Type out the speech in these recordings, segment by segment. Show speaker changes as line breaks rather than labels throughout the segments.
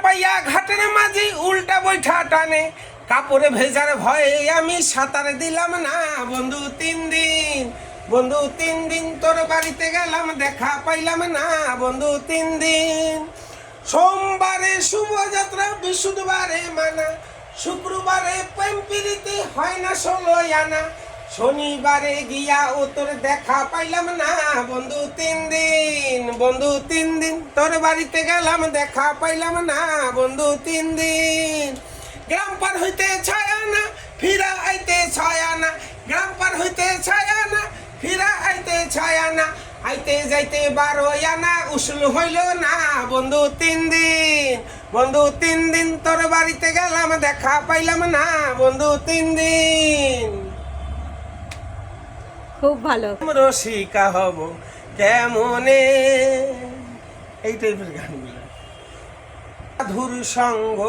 পাইয়া ঘাটের মাঝি উল্টা বৈঠা টানে, কাপড়ে ভেজার ভয়ে আমি সাঁতার দিলাম না। বন্ধু 3 দিন, বন্ধু 3 দিন তোর বাড়িতে গেলাম, দেখা পাইলাম না। বন্ধু 3 দিন। সোমবারে শুভযাত্রা, বৃহস্পতিবারে মানা, শুক্রবারে প্রেম প্রীতি হয় না 16 আনা, শনিবারে গিয়া ও তোর দেখা পাইলাম না। বন্ধু 3 দিন, বন্ধু 3 দিন তোর বাড়িতে গেলাম, দেখা পাইলাম না। বন্ধু 3 দিন। গ্রাম পার হইতে 6 আনা, ফিরা আইতে 6 আনা, গ্রাম পার হইতে 6 আনা, ফিরা আইতে 6 আনা, আইতে যাইতে 12 আনা, উসুল হইল না। বন্ধু 3 দিন, বন্ধু 3 দিন তোর বাড়িতে গেলাম, দেখা পাইলাম না। বন্ধু 3 দিন।
খুব ভালো।
রসিকা হব কেমনে, এই টাইপের গানগুলো। সাধুর সঙ্গ,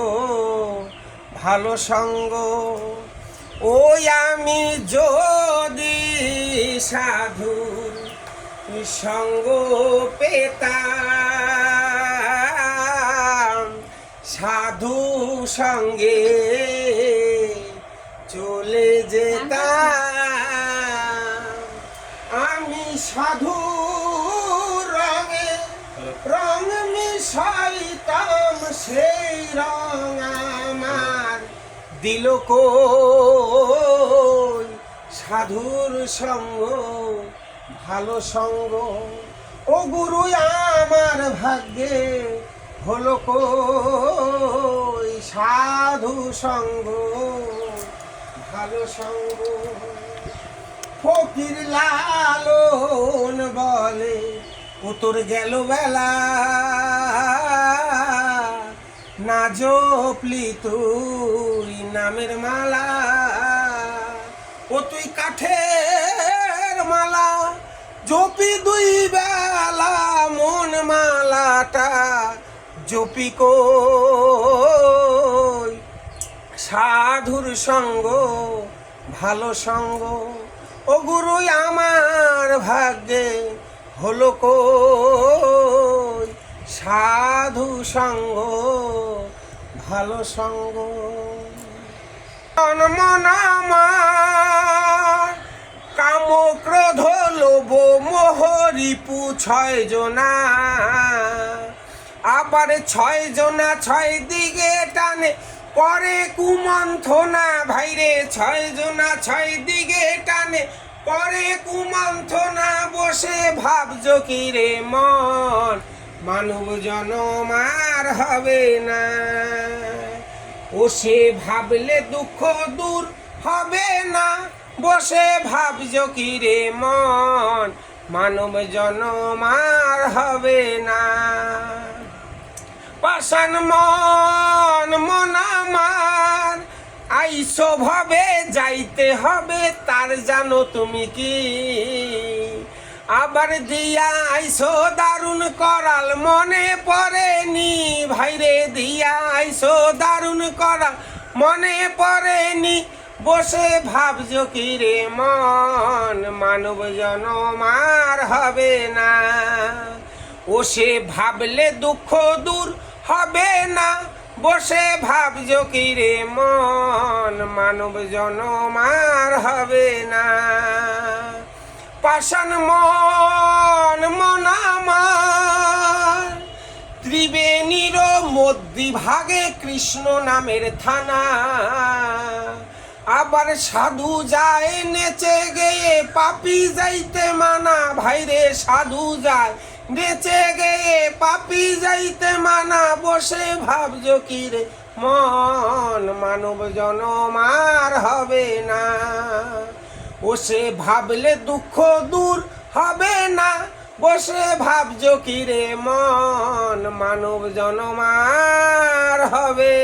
ভালো সঙ্গ, ওই আমি যদি সাধুর সঙ্গ পেতাম, সাধু সঙ্গে চলে যেতাম। আমি সাধু রঙে রং মিশাইতাম, সেই রং আমার দিল কই। সাধুর সঙ্গ, ভালো সঙ্গ, ও গুরু আমার ভাগ্যে হলো কই। সাধু সঙ্গ, ভালো সঙ্গ। ফকির লালন বলে ও তোর গেল বেলা, না জপলি তুই নামের মালা। ও তুই কাঠের মালা, জপি 2 বেলা, মন মালাটা জপি কই। সাধুর সঙ্গ, ভালো সঙ্গ, ও গুরু আমার ভাগ্যে হলো কই। সাধু সঙ্গ, ভালো সঙ্গ। মন আমার কাম ক্রোধ লোভ মোহ রিপু 6 জনা, আবার 6 জনা 6 দিকে টানে, করে কুমন্থনা। ভাইরে 6 জনা 6 দিকে টানে, করে কুমন্থনা। বসে ভাবছো কি রে মন, মানব জনম আর হবে না। ও সে ভাবলে দুঃখ দূর হবে না, বসে ভাবছো কি রে মন, মানব জনম আর হবে না। পাষাণ মন, মন আমার আইসো ভাবে, যাইতে হবে তার জানো তুমি কি। আবার দিয়া আইসো দারুণ করাল, মনে পড়েনি। ভাইরে দিয়া আইসো দারুণ করাল, মনে পড়েনি। বসে ভাবছো কি রে মন, মানব জনম আর হবে না। ও সে ভাবলে দুঃখ দূর হবে না, বসে ভাবছো কি রে মন, মানব জনম আর হবে না। পাষাণ মন, মন আমার ত্রিবেণীর মধ্যভাগে কৃষ্ণ নামের থানা। আবার সাধু যায় নেচে গেয়ে, পাপি যাইতে মানা। ভাইরে সাধু যায় নেচে গেয়ে, পাপি যাইতে মানা। বসে ভাবছো কি রে মন, মানব জনম আর হবে না। ও সে ভাবলে দুঃখ দূর হবে না, বসে ভাবছো কি রে মন, মানব জনম আর হবে